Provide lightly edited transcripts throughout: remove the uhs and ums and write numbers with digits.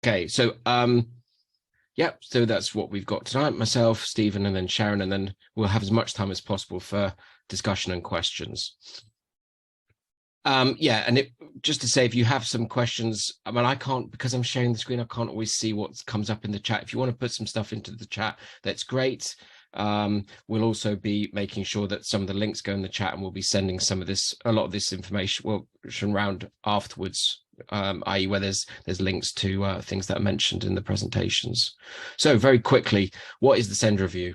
Okay, so yeah, so that's what we've got tonight. Myself, Stephen, and then Sharon, and then we'll have as much time as possible for discussion and questions. Yeah, and just to say, if you have some questions, I mean, I can't, because I'm sharing the screen, I can't always see what comes up in the chat. If you want to put some stuff into the chat, that's great. We'll also be making sure that some of the links go in the chat, and we'll be sending a lot of this information around afterwards, i.e. where there's links to things that are mentioned in the presentations. So very quickly, what is the SEND review?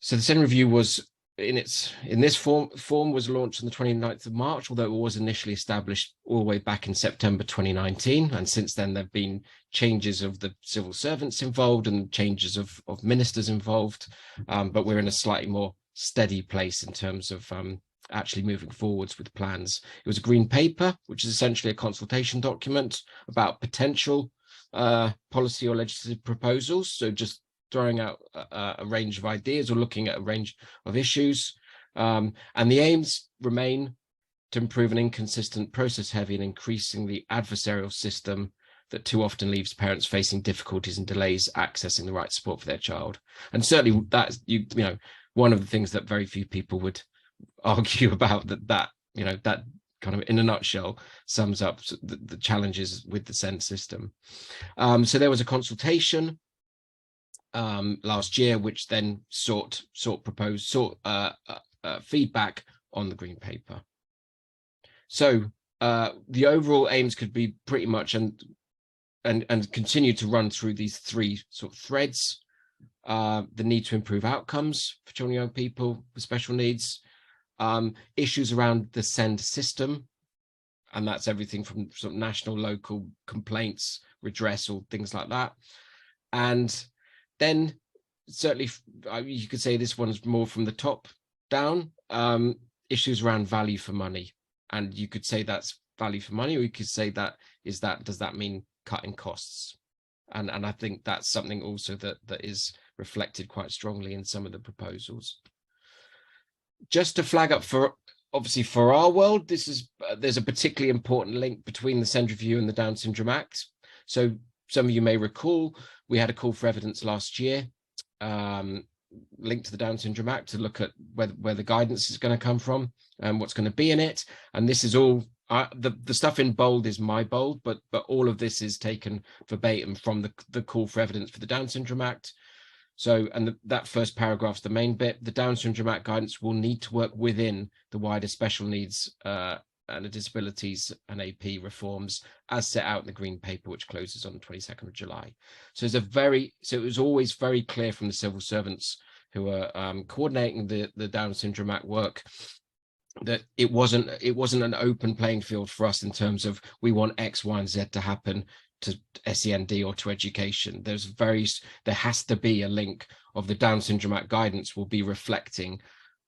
So the SEND review was in this form was launched on the 29th of March, although it was initially established all the way back in September 2019. And since then, there have been changes of the civil servants involved and changes of ministers involved. But we're in a slightly more steady place in terms of actually moving forwards with plans. It was a green paper, which is essentially a consultation document about potential policy or legislative proposals. So just throwing out a range of ideas or looking at a range of issues. And the aims remain to improve an inconsistent, process-heavy and increasingly adversarial system that too often leaves parents facing difficulties and delays accessing the right support for their child. And certainly that's, you know, one of the things that very few people would argue about, that kind of in a nutshell sums up the challenges with the SEND system. So there was a consultation last year, which then sought feedback on the green paper. So the overall aims could be pretty much and continue to run through these three sort of threads: the need to improve outcomes for children and young people with special needs, issues around the SEND system, and that's everything from sort of national, local complaints, redressal, things like that, and then certainly you could say this one's more from the top down, issues around value for money. And you could say that's value for money, or you could say does that mean cutting costs? And I think that's something also that is reflected quite strongly in some of the proposals. Just to flag up, obviously for our world, there's a particularly important link between the SEND review and the Down Syndrome Act. So some of you may recall, we had a call for evidence last year, linked to the Down Syndrome Act, to look at where the guidance is going to come from and what's going to be in it. And this is all, the stuff in bold is my bold, but all of this is taken verbatim from the call for evidence for the Down Syndrome Act. So, and that first paragraph's the main bit. The Down Syndrome Act guidance will need to work within the wider special needs and the disabilities and AP reforms as set out in the green paper, which closes on the 22nd of July. So it was always very clear from the civil servants who are coordinating the Down Syndrome Act work that it wasn't an open playing field for us in terms of we want X, Y, and Z to happen to SEND or to education. There has to be a link of the Down Syndrome Act guidance will be reflecting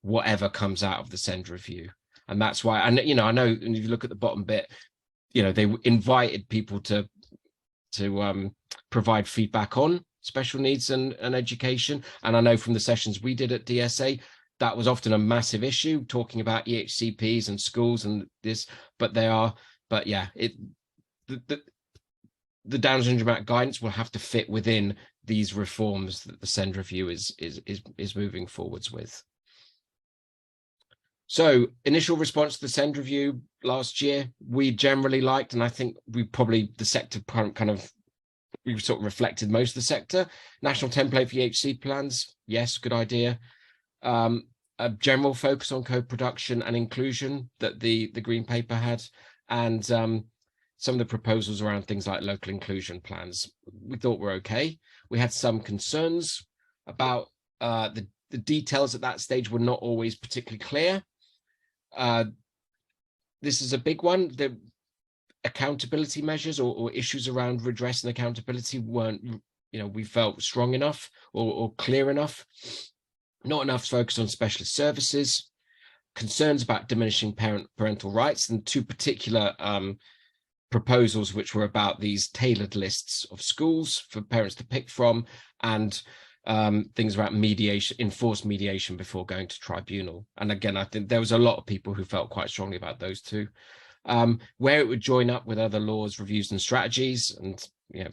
whatever comes out of the SEND review. And that's why, and I know, and if you look at the bottom bit, they invited people to provide feedback on special needs and education. And I know from the sessions we did at DSA, that was often a massive issue, talking about EHCPs and schools and this, but yeah, the Down Syndrome Act guidance will have to fit within these reforms that the SEND review is moving forwards with. So initial response to the SEND review last year, we generally liked, and I think the sector we sort of reflected most of the sector. National template for EHC plans, yes, good idea. A general focus on co-production and inclusion that the green paper had, and some of the proposals around things like local inclusion plans we thought were okay. We had some concerns about the details at that stage were not always particularly clear. This is a big one. The accountability measures or issues around redress and accountability weren't, we felt strong enough or clear enough. Not enough focus on specialist services, concerns about diminishing parental rights, and two particular proposals which were about these tailored lists of schools for parents to pick from, and things about mediation, enforced mediation before going to tribunal. And again, I think there was a lot of people who felt quite strongly about those two. Where it would join up with other laws, reviews and strategies, and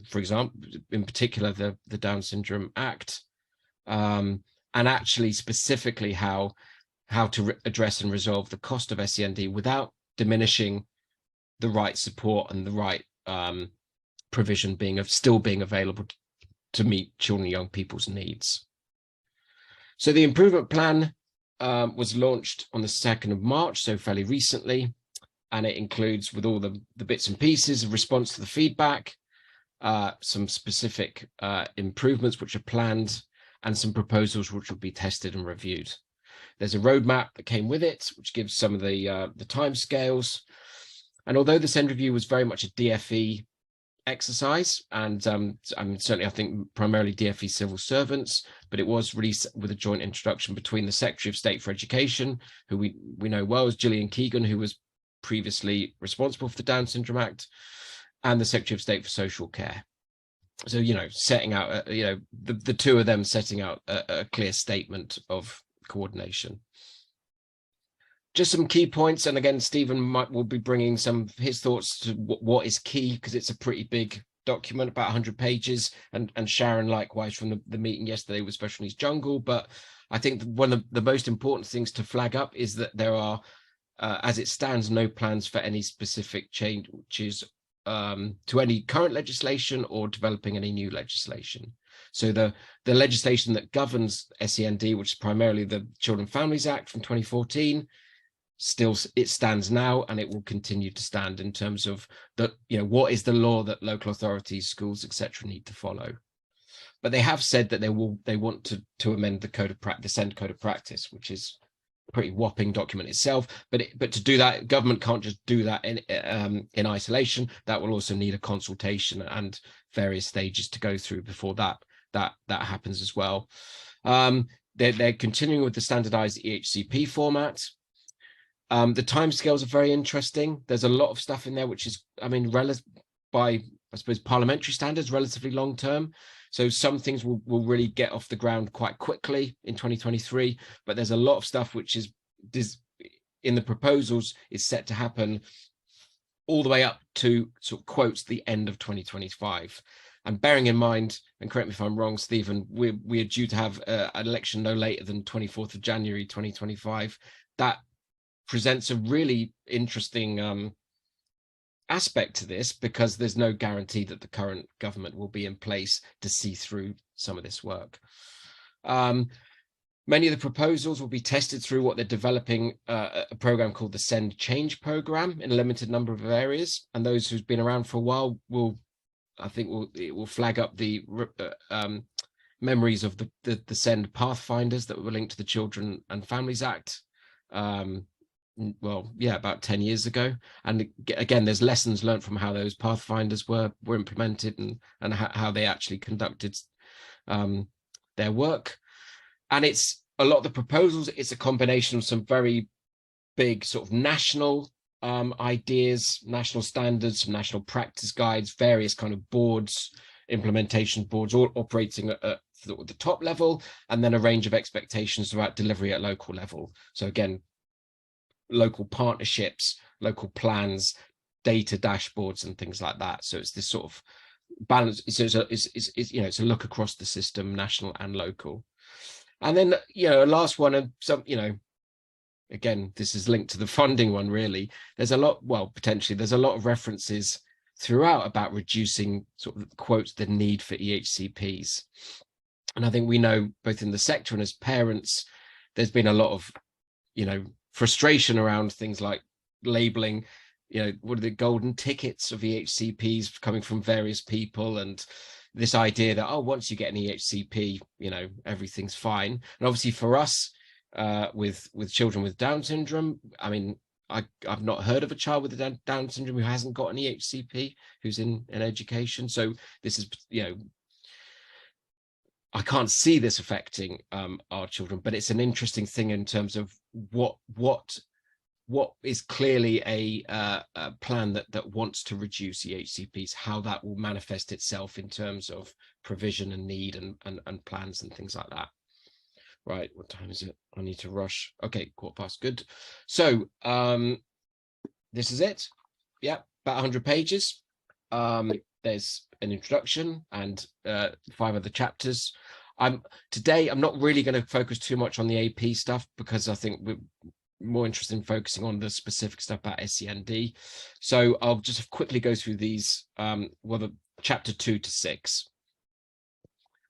for example, in particular, the Down Syndrome Act, and actually specifically how to address and resolve the cost of SEND without diminishing the right support and the right provision still being available to meet children and young people's needs. So the improvement plan was launched on the 2nd of March, so fairly recently, and it includes, with all the bits and pieces, a response to the feedback, some specific improvements which are planned, and some proposals which will be tested and reviewed. There's a roadmap that came with it, which gives some of the timescales. And although the SEND review was very much a DFE exercise, and I mean, certainly I think primarily DFE civil servants, but it was released with a joint introduction between the Secretary of State for Education, who we know well as Gillian Keegan, who was previously responsible for the Down Syndrome Act, and the Secretary of State for Social Care. So, setting out, the two of them setting out a clear statement of coordination. Just some key points, and again, Stephen will be bringing some of his thoughts to what is key, because it's a pretty big document, about 100 pages, and Sharon likewise from the meeting yesterday with Special Needs Jungle. But I think one of the most important things to flag up is that there are, as it stands, no plans for any specific changes to any current legislation or developing any new legislation. So the legislation that governs SEND, which is primarily the Children and Families Act from 2014, it stands now, and it will continue to stand in terms of what is the law that local authorities, schools, etc. need to follow. But they have said that they want to amend the SEND Code of Practice, which is a pretty whopping document itself. But to do that, government can't just do that in isolation. That will also need a consultation and various stages to go through before that happens as well. They're continuing with the standardized EHCP format. The timescales are very interesting. There's a lot of stuff in there which is, I mean, by, I suppose, parliamentary standards, relatively long term. So some things will really get off the ground quite quickly in 2023, but there's a lot of stuff which is in the proposals is set to happen all the way up to, sort of quotes, the end of 2025. And bearing in mind, and correct me if I'm wrong, Stephen, we are due to have an election no later than 24th of January 2025. That presents a really interesting aspect to this, because there's no guarantee that the current government will be in place to see through some of this work. Many of the proposals will be tested through what they're developing, a program called the SEND Change Program, in a limited number of areas. And those who've been around for a while it will flag up the memories of the SEND Pathfinders that were linked to the Children and Families Act. Well, yeah, about 10 years ago. And again, there's lessons learned from how those pathfinders were implemented and how they actually conducted their work. And it's a lot of the proposals, it's a combination of some very big sort of national ideas, national standards, national practice guides, various kind of boards, implementation boards, all operating at the top level, and then a range of expectations about delivery at local level. So again, local partnerships, local plans, data dashboards, and things like that. So it's this sort of balance. It's a look across the system, national and local. And then a last one, and some again, this is linked to the funding one. Really, there's a lot. Well, potentially, there's a lot of references throughout about reducing, sort of, quotes, the need for EHCPs. And I think we know, both in the sector and as parents, there's been a lot of frustration around things like labeling, what are the golden tickets of EHCPs coming from various people, and this idea that, once you get an EHCP, everything's fine. And obviously for us, with children with Down syndrome, I mean, I've not heard of a child with Down syndrome who hasn't got an EHCP who's in education. So this is, I can't see this affecting our children, but it's an interesting thing in terms of what is clearly a plan that wants to reduce EHCPs, how that will manifest itself in terms of provision and need and plans and things like that. Right, what time is it? I need to rush. Okay, 1:15, good. So this is it. Yeah, about 100 pages. there's an introduction and 5 other chapters. Today I'm not really going to focus too much on the AP stuff, because I think we're more interested in focusing on the specific stuff about SEND. So I'll just quickly go through these, the chapter 2 to 6.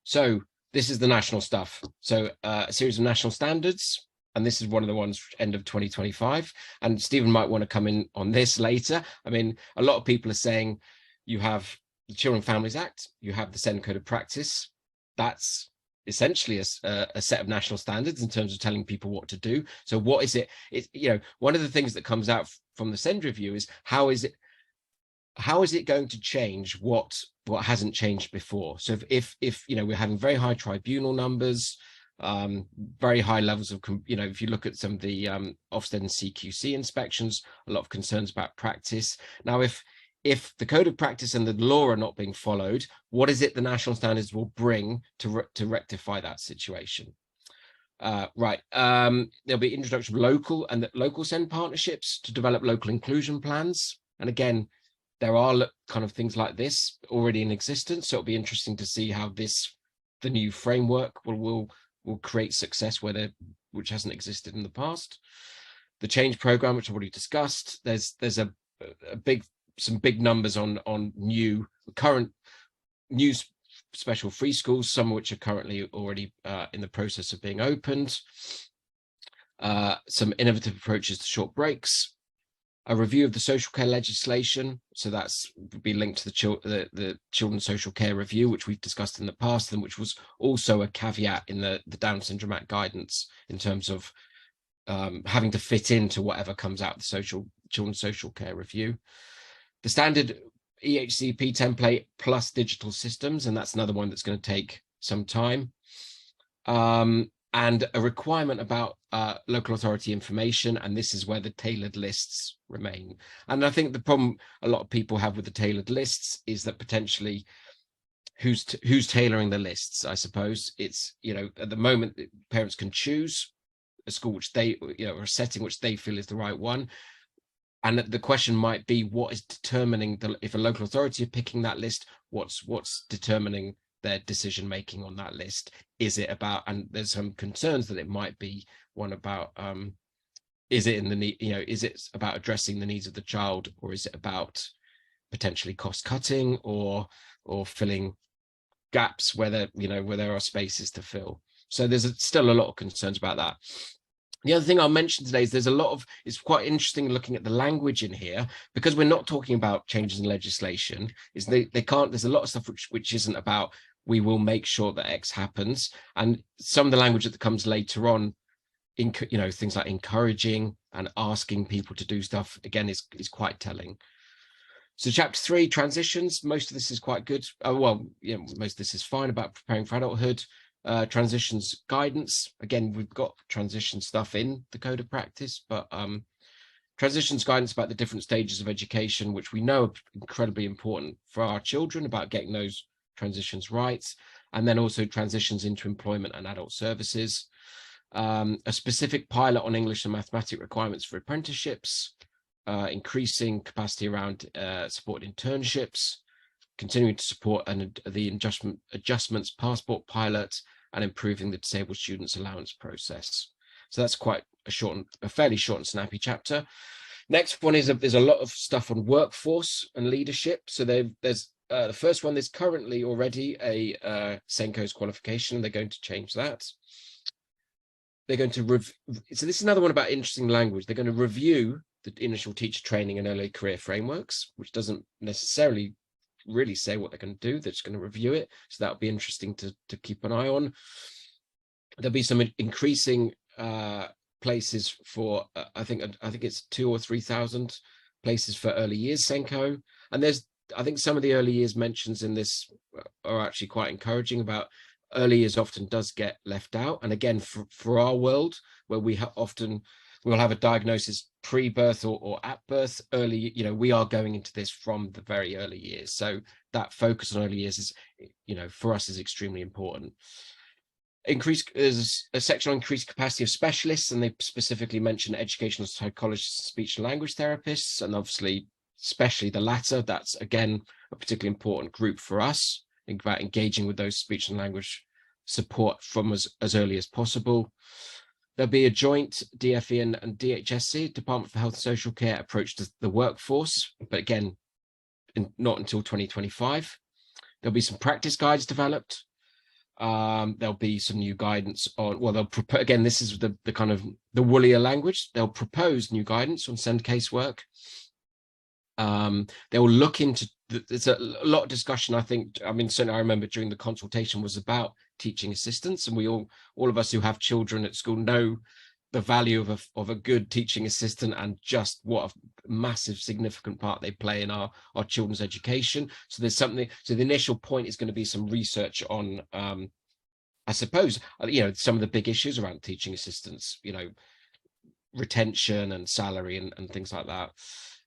So this is the national stuff. So a series of national standards, and this is one of the ones end of 2025. And Stephen might want to come in on this later. I mean, a lot of people are saying you have the Children and Families Act, you have the SEND Code of Practice. That's essentially a set of national standards in terms of telling people what to do. So what is it? It's, you know, one of the things that comes out from the SEND review is how is it going to change what hasn't changed before? So if you know, we're having very high tribunal numbers, very high levels of, you know, if you look at some of the Ofsted and CQC inspections, a lot of concerns about practice. Now, if the code of practice and the law are not being followed, what is it the national standards will bring to rectify that situation? There'll be introduction of local SEND partnerships to develop local inclusion plans. And again, there are kind of things like this already in existence. So it'll be interesting to see how the new framework will create success which hasn't existed in the past. The change program, which I've already discussed, there's some big numbers on current new special free schools, some of which are currently already in the process of being opened. Some innovative approaches to short breaks. A review of the social care legislation, so that's would be linked to the Children's Social Care Review, which we've discussed in the past, and which was also a caveat in the Down Syndrome Act guidance in terms of having to fit into whatever comes out of the Children's Social Care Review. The standard EHCP template plus digital systems, and that's another one that's going to take some time. And a requirement about local authority information, and this is where the tailored lists remain. And I think the problem a lot of people have with the tailored lists is that potentially who's tailoring the lists. I suppose it's, you know, at the moment parents can choose a school which they, you know, or a setting which they feel is the right one. And the question might be, what is determining if a local authority are picking that list, what's determining their decision making on that list? Is it about, and there's some concerns that it might be one about, is it in the need, you know, is it about addressing the needs of the child, or is it about potentially cost cutting or filling gaps where there are spaces to fill? So there's still a lot of concerns about that. The other thing I'll mention today is it's quite interesting looking at the language in here, because we're not talking about changes in legislation. Is there's a lot of stuff which isn't about, we will make sure that X happens. And some of the language that comes later on, you know, things like encouraging and asking people to do stuff, again, is quite telling. So chapter 3, transitions, most of this is quite good. Most of this is fine about preparing for adulthood. Transitions guidance, again, we've got transition stuff in the code of practice, but transitions guidance about the different stages of education, which we know are incredibly important for our children, about getting those transitions right. And then also transitions into employment and adult services. A specific pilot on English and mathematics requirements for apprenticeships, increasing capacity around supported internships, continuing to support the adjustments passport pilot, and improving the disabled students allowance process. So that's quite a fairly short and snappy chapter. Next one is there's a lot of stuff on workforce and leadership. So there's the first one, there's currently already a SENCO's qualification. They're going to change that. They're going to so this is another one about interesting language. They're going to review the initial teacher training and early career frameworks, which doesn't necessarily really say what they're going to do. They're just going to review it. So that'll be interesting to keep an eye on. There'll be some increasing places for I think it's 2,000 or 3,000 places for early years SENCO. And I think some of the early years mentions in this are actually quite encouraging. About early years often does get left out. And again, for our world, where we'll have a diagnosis pre-birth or at birth, early, you know, we are going into this from the very early years. So that focus on early years is, you know, for us is extremely important. There's a section on increased capacity of specialists, and they specifically mention educational psychologists, speech and language therapists, and obviously, especially the latter. That's again a particularly important group for us. Think about engaging with those speech and language support from as early as possible. There'll be a joint DFE and DHSC, Department for Health and Social Care, approach to the workforce, but again, not until 2025. There'll be some practice guides developed. There'll be some new guidance on, well, they'll propose, again, this is the kind of the woollier language. They'll propose new guidance on send casework. They will look into, there's a lot of discussion, I think, I mean, certainly I remember during the consultation was about teaching assistants, and we all of us who have children at school know the value of a good teaching assistant and just what a massive significant part they play in our children's education. So there's something, so the initial point is going to be some research on I suppose, you know, some of the big issues around teaching assistants, you know, retention and salary and things like that.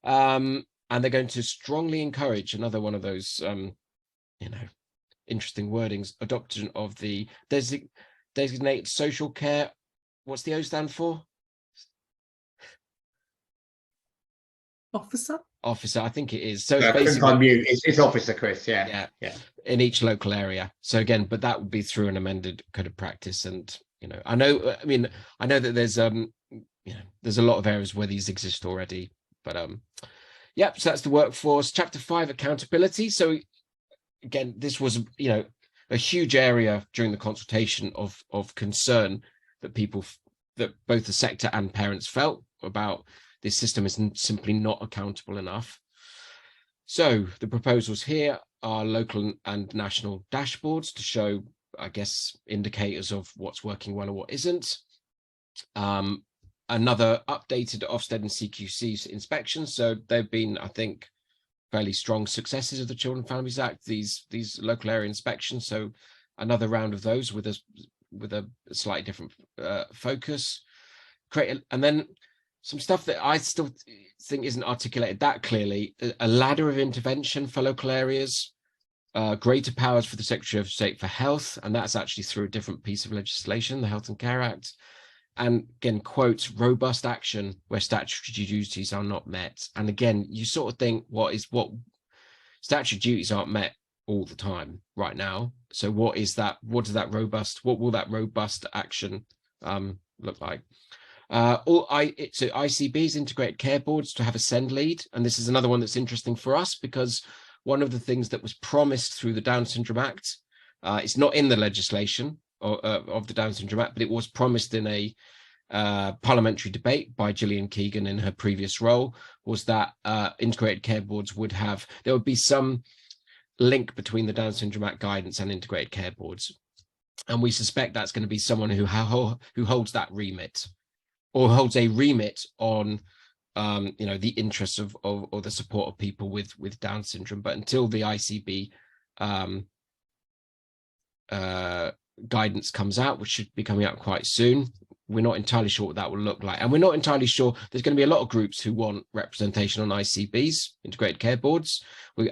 And they're going to strongly encourage, another one of those you know, interesting wordings, adoption of the designated social care. What's the O stand for? Officer? Officer, I think it is. So it's basically on mute. It's officer, Chris. Yeah. In each local area. So again, but that would be through an amended code of practice. And you know, I know that there's you know, there's a lot of areas where these exist already. But yep. So that's the workforce. Chapter 5, accountability. So again, this was, you know, a huge area during the consultation of concern that that both the sector and parents felt about this system is simply not accountable enough. So the proposals here are local and national dashboards to show, I guess, indicators of what's working well or what isn't. Another updated Ofsted and CQC inspections. So they've been, I think, fairly strong successes of the Children and Families Act, these local area inspections. So another round of those with a slightly different focus. And then some stuff that I still think isn't articulated that clearly: a ladder of intervention for local areas, greater powers for the Secretary of State for Health, and that's actually through a different piece of legislation, the Health and Care Act. And again, quotes, robust action where statutory duties are not met. And again, you sort of think, what statutory duties aren't met all the time right now. So what is that? What will that robust action look like? So ICBs, integrated care boards, to have a send lead. And this is another one that's interesting for us, because one of the things that was promised through the Down Syndrome Act, it's not in the legislation of the Down Syndrome Act, but it was promised in a parliamentary debate by Gillian Keegan in her previous role, was that integrated care boards there would be some link between the Down Syndrome Act guidance and integrated care boards. And we suspect that's going to be someone who holds that remit, or holds a remit on you know, the interests of or the support of people with Down syndrome. But until the ICB guidance comes out, which should be coming out quite soon, we're not entirely sure what that will look like. And we're not entirely sure, there's going to be a lot of groups who want representation on ICBs, integrated care boards,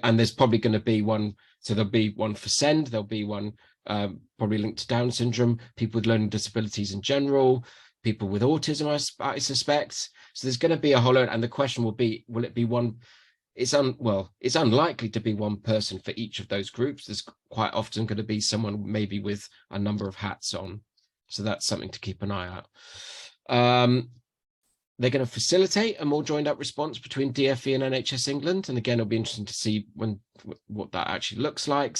and there's probably going to be one. So there'll be one for SEND, there'll be one probably linked to Down syndrome, people with learning disabilities in general, people with autism, I suspect. So there's going to be a whole lot, and the question will be, will it be one? It's unlikely to be one person for each of those groups. There's quite often going to be someone maybe with a number of hats on. So that's something to keep an eye out. They're going to facilitate a more joined up response between DFE and NHS England. And again, it'll be interesting to see what that actually looks like.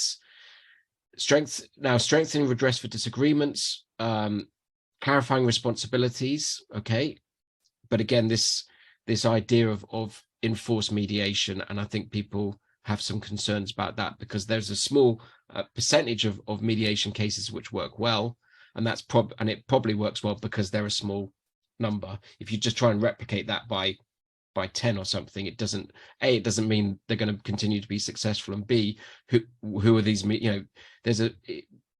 Strengthening redress for disagreements, clarifying responsibilities. Okay. But again, this idea of enforced mediation, and I think people have some concerns about that, because there's a small percentage of mediation cases which work well, and it probably works well because they're a small number. If you just try and replicate that by 10 or something, it doesn't mean they're going to continue to be successful, and B, who are these, you know,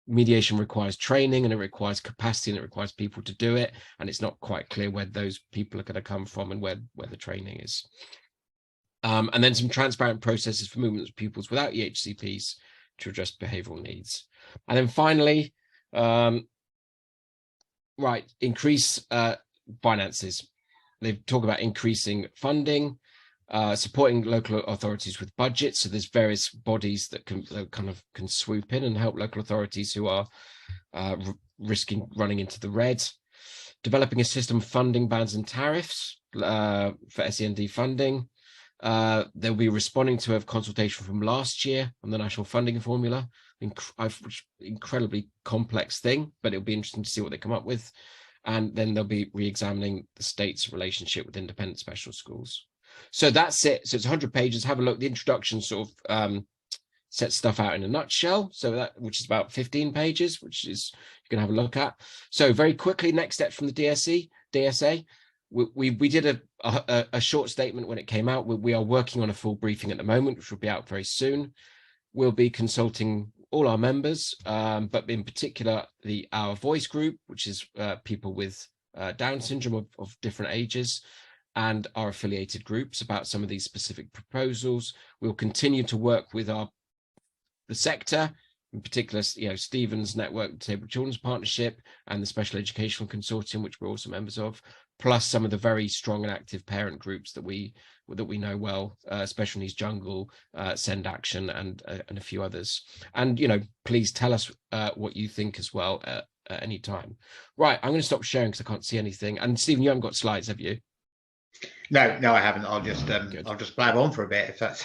mediation requires training, and it requires capacity, and it requires people to do it, and it's not quite clear where those people are going to come from and where the training is. And then some transparent processes for movement of pupils without EHCPs to address behavioural needs. And then finally, increase finances. They talk about increasing funding, Supporting local authorities with budgets. So there's various bodies that can swoop in and help local authorities who are risking running into the red. Developing a system of funding bands and tariffs for SEND funding. They'll be responding to a consultation from last year on the national funding formula. Incredibly complex thing, but it'll be interesting to see what they come up with. And then they'll be re-examining the state's relationship with independent special schools. So that's it. So it's 100 pages. Have a look. The introduction sort of sets stuff out in a nutshell. So that, which is about 15 pages, which is you can have a look at. So very quickly, next steps from the DSA. We did a short statement when it came out. We are working on a full briefing at the moment, which will be out very soon. We'll be consulting all our members, but in particular our voice group, which is people with Down syndrome of different ages, and our affiliated groups about some of these specific proposals. We'll continue to work with the sector, in particular, Stephen's Network, Disabled Children's Partnership, and the Special Educational Consortium, which we're also members of, plus some of the very strong and active parent groups that we know well, Special Needs Jungle, Send Action, and a few others. And please tell us what you think as well at any time. Right, I'm going to stop sharing because I can't see anything. And Stephen, you haven't got slides, have you? No, I haven't. I'll just blab on for a bit if that's.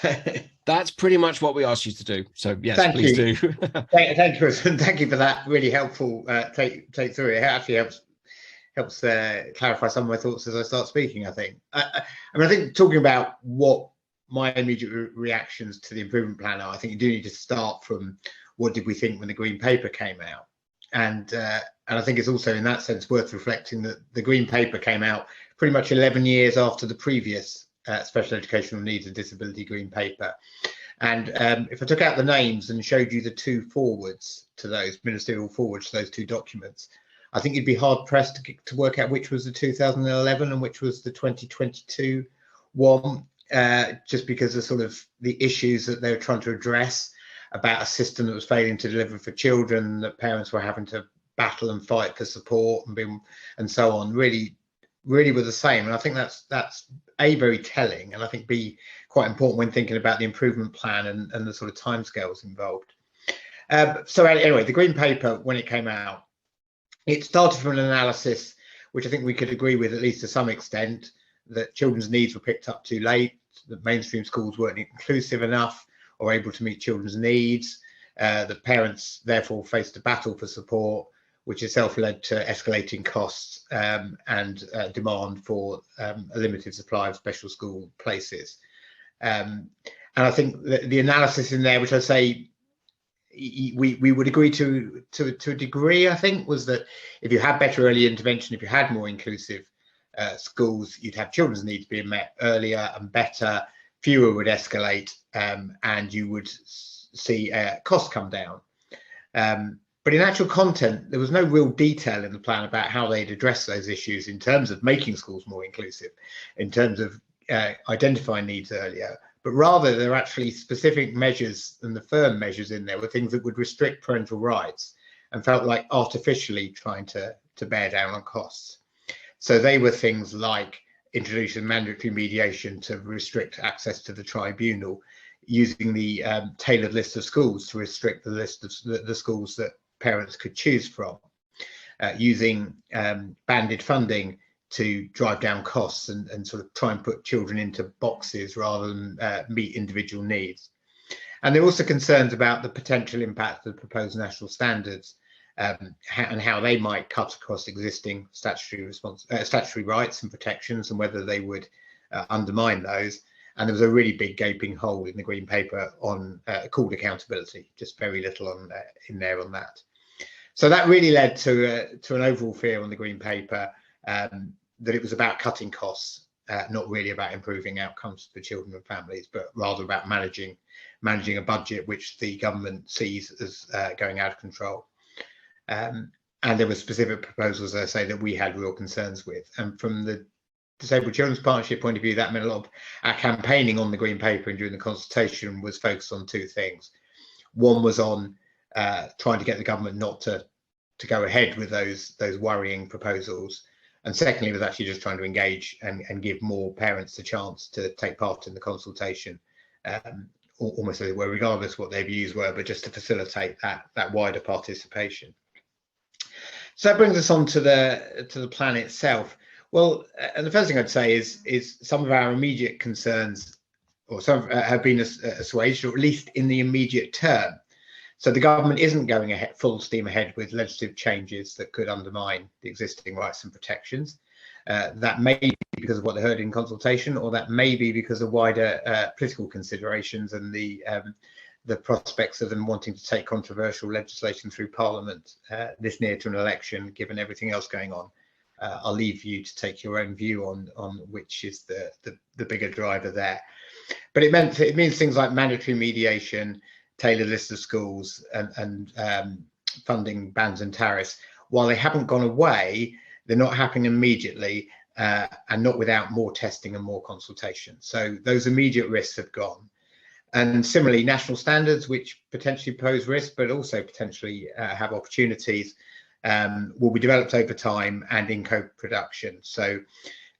That's pretty much what we asked you to do. So yes, please do. Thank you, Chris, and thank you for that really helpful take through. It actually helps clarify some of my thoughts as I start speaking. I think. I think talking about what my immediate reactions to the improvement plan are, I think you do need to start from what did we think when the Green Paper came out, and I think it's also in that sense worth reflecting that the Green Paper came out pretty much 11 years after the previous Special Educational Needs and Disability Green Paper. And if I took out the names and showed you the two forwards to those, ministerial forwards to those two documents, I think you'd be hard pressed to work out which was the 2011 and which was the 2022 one, just because of sort of the issues that they were trying to address about a system that was failing to deliver for children, that parents were having to battle and fight for support and so on, really were the same. And I think that's A, very telling, and I think B, quite important when thinking about the improvement plan and the sort of timescales involved. So anyway, the Green Paper, when it came out, it started from an analysis which I think we could agree with, at least to some extent, that children's needs were picked up too late, that mainstream schools weren't inclusive enough or able to meet children's needs, that parents therefore faced a battle for support, which itself led to escalating costs and demand for a limited supply of special school places. And I think the analysis in there, which I say we would agree to a degree, I think, was that if you had better early intervention, if you had more inclusive schools, you'd have children's needs being met earlier and better, fewer would escalate, and you would see costs come down. But in actual content, there was no real detail in the plan about how they'd address those issues in terms of making schools more inclusive, in terms of identifying needs earlier. But rather, there are actually specific measures, and the firm measures in there were things that would restrict parental rights and felt like artificially trying to bear down on costs. So they were things like introducing mandatory mediation to restrict access to the tribunal, using the tailored list of schools to restrict the list of the schools that parents could choose from, using banded funding to drive down costs and sort of try and put children into boxes rather than meet individual needs. And there are also concerns about the potential impact of the proposed national standards and how they might cut across existing statutory rights and protections, and whether they would undermine those. And there was a really big gaping hole in the Green Paper on called accountability, just very little in there on that. So that really led to an overall fear on the Green Paper that it was about cutting costs, not really about improving outcomes for children and families, but rather about managing a budget which the government sees as going out of control. And there were specific proposals, as I say, that we had real concerns with. And from the Disabled Children's Partnership point of view, that meant a lot of our campaigning on the Green Paper and during the consultation was focused on two things. One was on trying to get the government not to go ahead with those worrying proposals, And secondly, was actually just trying to engage and give more parents the chance to take part in the consultation, almost as it were, regardless what their views were, but just to facilitate that wider participation. So that brings us on to the plan itself. Well, and the first thing I'd say is some of our immediate concerns, or some have been assuaged, or at least in the immediate term. So the government isn't going ahead full steam ahead with legislative changes that could undermine the existing rights and protections. That may be because of what they heard in consultation, or that may be because of wider political considerations and the prospects of them wanting to take controversial legislation through Parliament this near to an election, given everything else going on. I'll leave you to take your own view on which is the bigger driver there. But it means things like mandatory mediation, tailored list of schools, and funding bans and tariffs. While they haven't gone away, they're not happening immediately, and not without more testing and more consultation. So those immediate risks have gone. And similarly, national standards, which potentially pose risk, but also potentially have opportunities, will be developed over time and in co-production. So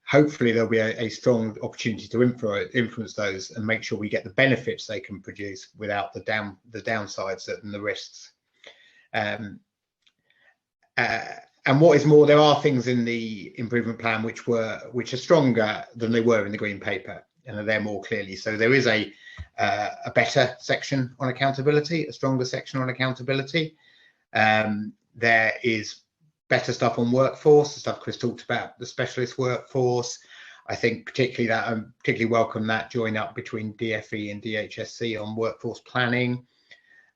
hopefully there'll be a strong opportunity to influence those and make sure we get the benefits they can produce without the downsides and the risks. And what is more, there are things in the improvement plan which are stronger than they were in the green paper, and are there more clearly. So there is a better section on accountability, a stronger section on accountability. There is better stuff on workforce, the stuff Chris talked about, the specialist workforce. I think particularly welcome that join up between DFE and DHSC on workforce planning.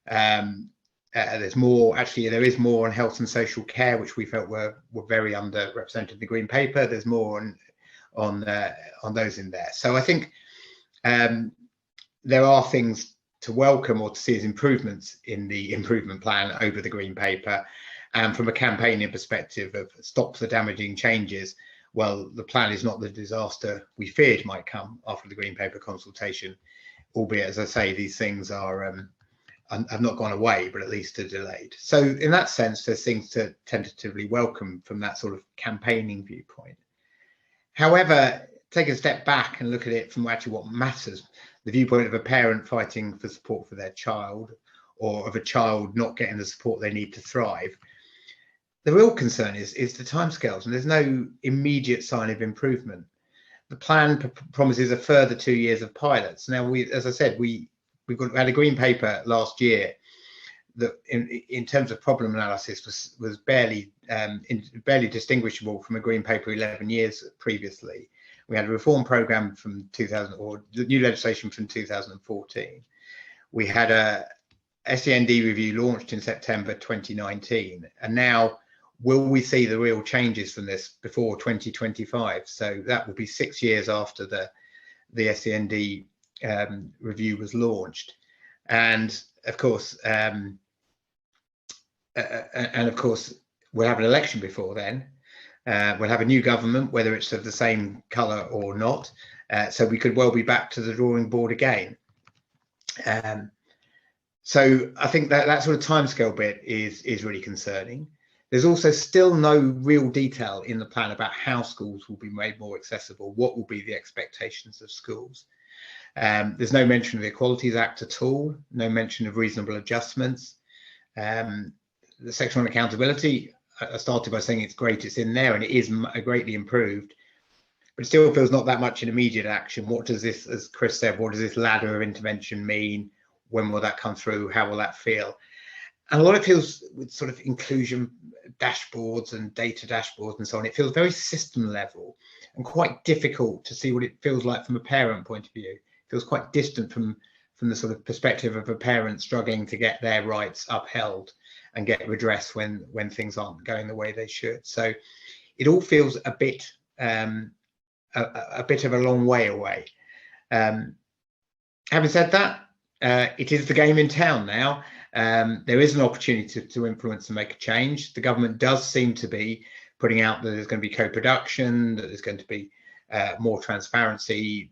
There's more, actually there is more on health and social care, which we felt were very underrepresented in the green paper. There's more on those in there. So I think there are things to welcome or to see as improvements in the improvement plan over the green paper. And from a campaigning perspective of stop the damaging changes, well, the plan is not the disaster we feared might come after the green paper consultation, albeit, as I say, these things are have not gone away, but at least are delayed. So in that sense, there's things to tentatively welcome from that sort of campaigning viewpoint. However, take a step back and look at it from actually what matters, the viewpoint of a parent fighting for support for their child, or of a child not getting the support they need to thrive. The real concern is the timescales, and there's no immediate sign of improvement. The plan promises a further 2 years of pilots. Now, as I said, we had a green paper last year that, in terms of problem analysis, was barely distinguishable from a green paper 11 years previously. We had a reform program from 2000, or the new legislation from 2014. We had a SEND review launched in September 2019, and now will we see the real changes from this before 2025? So that will be 6 years after the SEND review was launched, and of course we'll have an election before then. We'll have a new government, whether it's of the same colour or not. So we could well be back to the drawing board again. So I think that sort of timescale bit is really concerning. There's also still no real detail in the plan about how schools will be made more accessible, what will be the expectations of schools. There's no mention of the Equalities Act at all, no mention of reasonable adjustments. The section on accountability, I started by saying it's great, it's in there, and it is greatly improved, but it still feels not that much in immediate action. What does this, as Chris said, what does this ladder of intervention mean? When will that come through? How will that feel? And a lot of it feels, with sort of inclusion dashboards and data dashboards and so on, it feels very system level and quite difficult to see what it feels like from a parent point of view. It feels quite distant from the sort of perspective of a parent struggling to get their rights upheld and get redress when things aren't going the way they should. So it all feels a bit of a long way away. Having said that, it is the game in town now. There is an opportunity to influence and make a change. The government does seem to be putting out that there's going to be co-production, that there's going to be more transparency,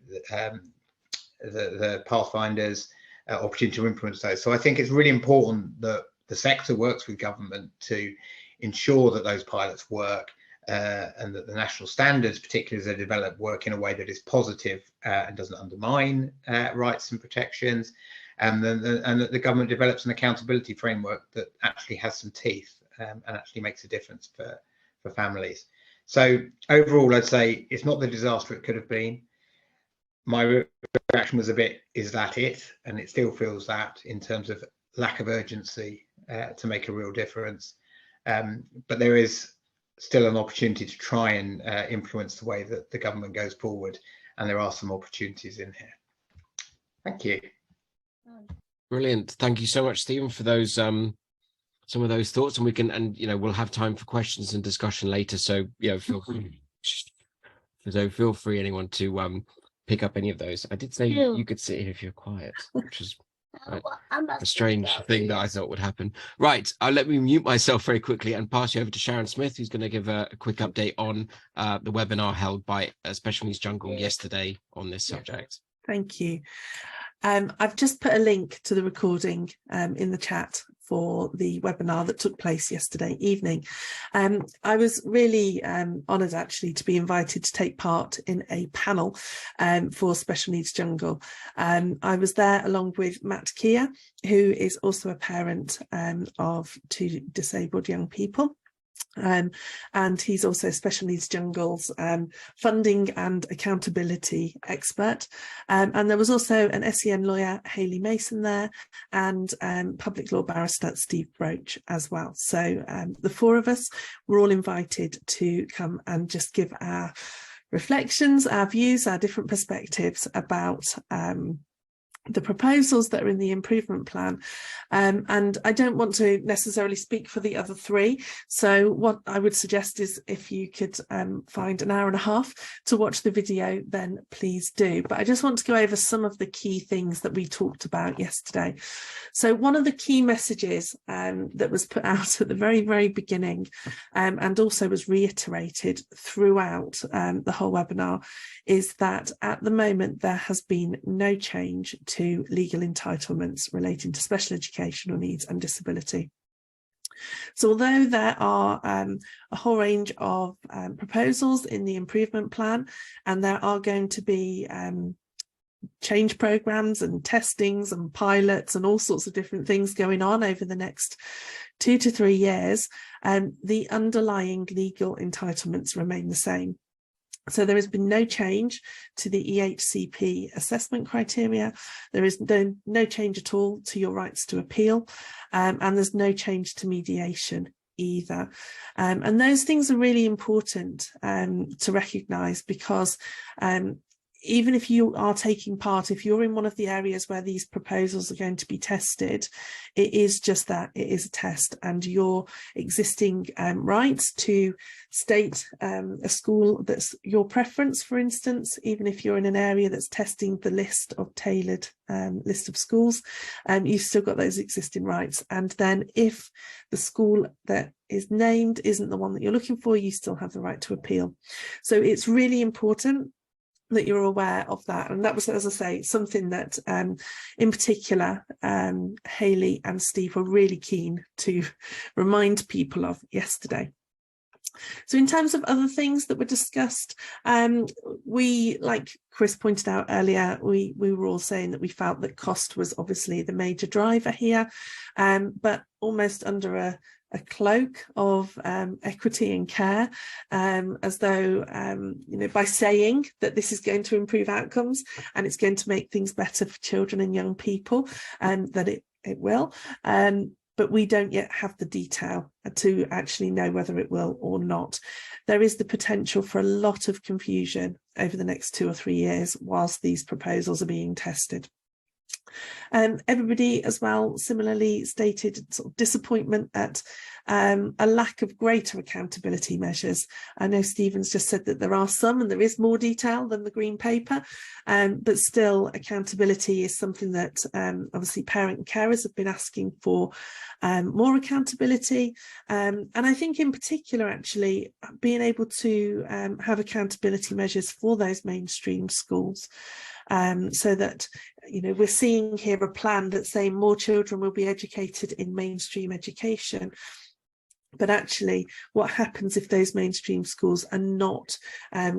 the pathfinders, opportunity to influence those. So I think it's really important that the sector works with government to ensure that those pilots work and that the national standards, particularly as they develop, work in a way that is positive and doesn't undermine rights and protections, and that the government develops an accountability framework that actually has some teeth and actually makes a difference for families. So overall, I'd say it's not the disaster it could have been. My reaction was a bit, is that it? And it still feels that in terms of lack of urgency to make a real difference. But there is still an opportunity to try and influence the way that the government goes forward. And there are some opportunities in here. Thank you. Brilliant. Thank you so much, Stephen, for those some of those thoughts. And we can, and we'll have time for questions and discussion later. So feel free anyone to pick up any of those. I did say you could sit here if you're quiet, which is a strange thing that I thought would happen. Right, let me mute myself very quickly and pass you over to Sharon Smith, who's going to give a quick update on the webinar held by Special Needs Jungle yesterday on this subject. Thank you. I've just put a link to the recording in the chat for the webinar that took place yesterday evening. I was really honoured actually to be invited to take part in a panel for Special Needs Jungle. I was there along with Matt Kia, who is also a parent of 2 disabled young people. And he's also Special Needs Jungle's funding and accountability expert. And there was also an SEN lawyer, Hayley Mason, there, and public law barrister Steve Broach as well. So the 4 of us were all invited to come and just give our reflections, our views, our different perspectives about the proposals that are in the improvement plan. And I don't want to necessarily speak for the other 3. So what I would suggest is if you could find an hour and a half to watch the video, then please do. But I just want to go over some of the key things that we talked about yesterday. So one of the key messages that was put out at the very, very beginning and also was reiterated throughout the whole webinar is that at the moment there has been no change to legal entitlements relating to special educational needs and disability. So although there are a whole range of proposals in the improvement plan, and there are going to be change programs and testings and pilots and all sorts of different things going on over the next 2 to 3 years, the underlying legal entitlements remain the same. So there has been no change to the EHCP assessment criteria. There is no change at all to your rights to appeal, and there's no change to mediation either. And those things are really important to recognise, because even if you are taking part, if you're in one of the areas where these proposals are going to be tested, it is just that, it is a test, and your existing rights to state a school that's your preference, for instance, even if you're in an area that's testing the list of tailored list of schools, you've still got those existing rights. And then if the school that is named isn't the one that you're looking for, you still have the right to appeal. So it's really important that you're aware of that. And that was, as I say, something that in particular Hayley and Steve were really keen to remind people of yesterday. So in terms of other things that were discussed, we, like Chris pointed out earlier, we were all saying that we felt that cost was obviously the major driver here, but almost under a cloak of equity and care, as though by saying that this is going to improve outcomes and it's going to make things better for children and young people, that it will, but we don't yet have the detail to actually know whether it will or not. There is the potential for a lot of confusion over the next 2 or 3 years whilst these proposals are being tested. Everybody as well similarly stated sort of disappointment at a lack of greater accountability measures. I know Stephen's just said that there are some, and there is more detail than the green paper, but still accountability is something that obviously parent and carers have been asking for, more accountability, and I think in particular actually being able to have accountability measures for those mainstream schools. So that, we're seeing here a plan that's saying more children will be educated in mainstream education. but actually what happens if those mainstream schools are not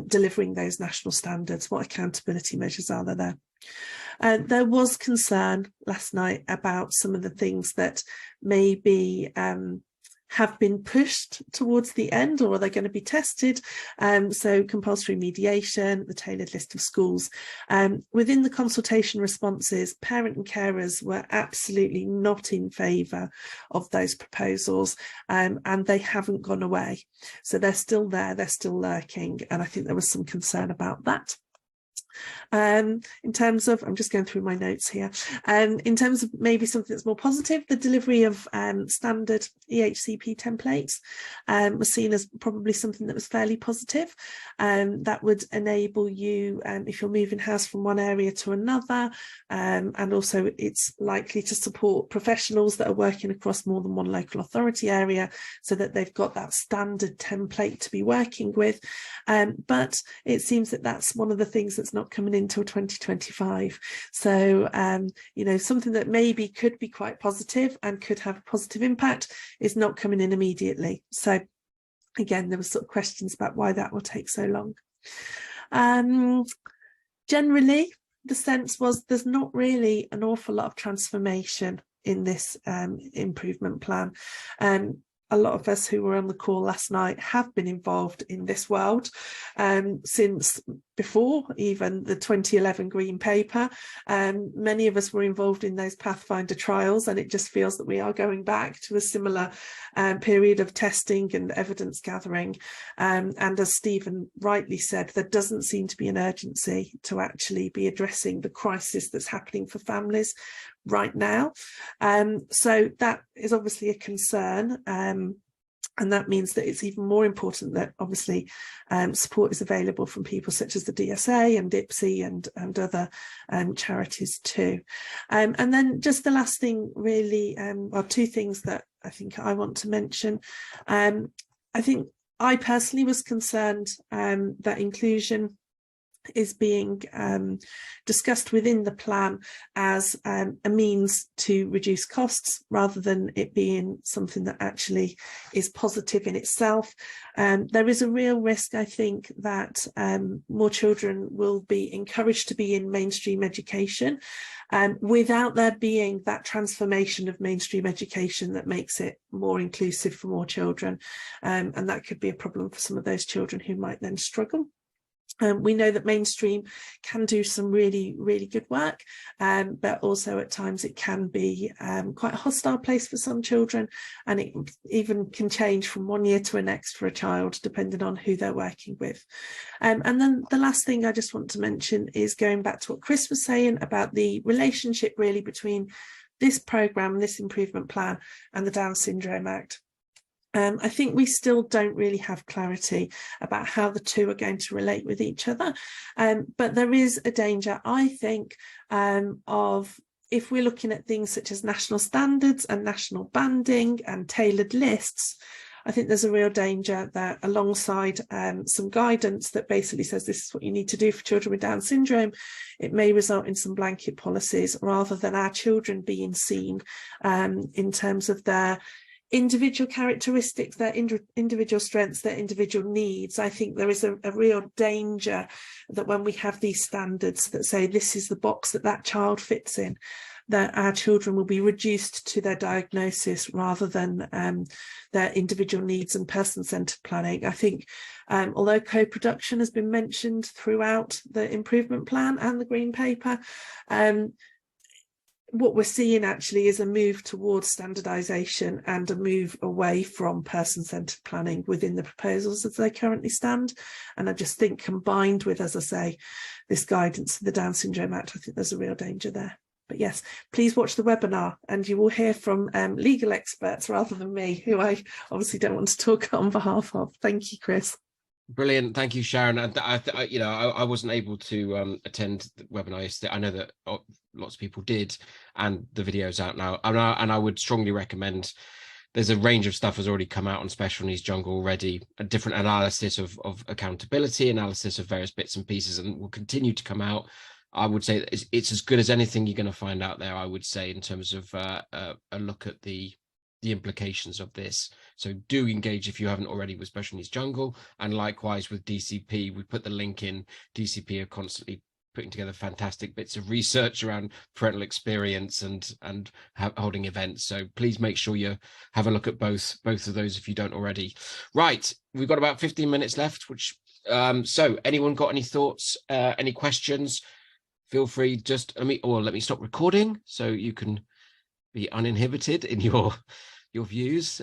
delivering those national standards? What accountability measures are there? There was concern last night about some of the things that maybe have been pushed towards the end, or are they going to be tested? So compulsory mediation, the tailored list of schools. Within the consultation responses, parent and carers were absolutely not in favour of those proposals, and they haven't gone away. So they're still there, they're still lurking, and I think there was some concern about that. In terms of, I'm just going through my notes here, in terms of maybe something that's more positive, the delivery of standard EHCP templates was seen as probably something that was fairly positive. That would enable you, if you're moving house from one area to another, and also it's likely to support professionals that are working across more than one local authority area, so that they've got that standard template to be working with. But it seems that that's one of the things that's not coming until 2025. So, you know, something that maybe could be quite positive and could have a positive impact is not coming in immediately. So again, there were sort of questions about why that will take so long. Generally, the sense was there's not really an awful lot of transformation in this improvement plan. A lot of us who were on the call last night have been involved in this world since before even the 2011 Green Paper. Many of us were involved in those Pathfinder trials, and it just feels that we are going back to a similar period of testing and evidence gathering. And as Stephen rightly said, there doesn't seem to be an urgency to actually be addressing the crisis that's happening for families right now. So that is obviously a concern. And that means that it's even more important that obviously support is available from people such as the DSA and DIPSI and other charities too. And then just the last thing really, well, two things that I think I want to mention. I think I personally was concerned that inclusion is being discussed within the plan as a means to reduce costs rather than it being something that actually is positive in itself. There is a real risk, I think, that more children will be encouraged to be in mainstream education without there being that transformation of mainstream education that makes it more inclusive for more children. And that could be a problem for some of those children who might then struggle. We know that mainstream can do some really, really good work, but also at times it can be quite a hostile place for some children, and it even can change from one year to the next for a child, depending on who they're working with. And then the last thing I just want to mention is going back to what Chris was saying about the relationship really between this programme, this improvement plan, and the Down Syndrome Act. I think we still don't really have clarity about how the two are going to relate with each other. But there is a danger, I think, of if we're looking at things such as national standards and national banding and tailored lists, I think there's a real danger that alongside some guidance that basically says this is what you need to do for children with Down syndrome, it may result in some blanket policies rather than our children being seen in terms of their individual characteristics, their individual strengths, their individual needs. I think there is a real danger that when we have these standards that say this is the box that that child fits in, that our children will be reduced to their diagnosis rather than their individual needs and person-centred planning. I think although co-production has been mentioned throughout the improvement plan and the Green Paper, what we're seeing actually is a move towards standardisation and a move away from person-centred planning within the proposals as they currently stand. And I just think combined with, as I say, this guidance to the Down Syndrome Act, I think there's a real danger there. But yes, please watch the webinar and you will hear from legal experts rather than me, who I obviously don't want to talk on behalf of. Thank you, Chris. Brilliant, thank you, Sharon. I wasn't able to attend the webinar yesterday. I know that lots of people did, and the video's out now. And I would strongly recommend. There's a range of stuff has already come out on Special Needs Jungle already. A different analysis of accountability, analysis of various bits and pieces, and will continue to come out. I would say it's as good as anything you're going to find out there. I would say in terms of a look at the the implications of this. So do engage if you haven't already with Special Needs Jungle, and likewise with DCP. We put the link in. DCP are constantly putting together fantastic bits of research around parental experience and holding events. So please make sure you have a look at both of those if you don't already. Right, we've got about 15 minutes left, which so anyone got any thoughts, any questions? Feel free, just let me stop recording so you can be uninhibited in your views.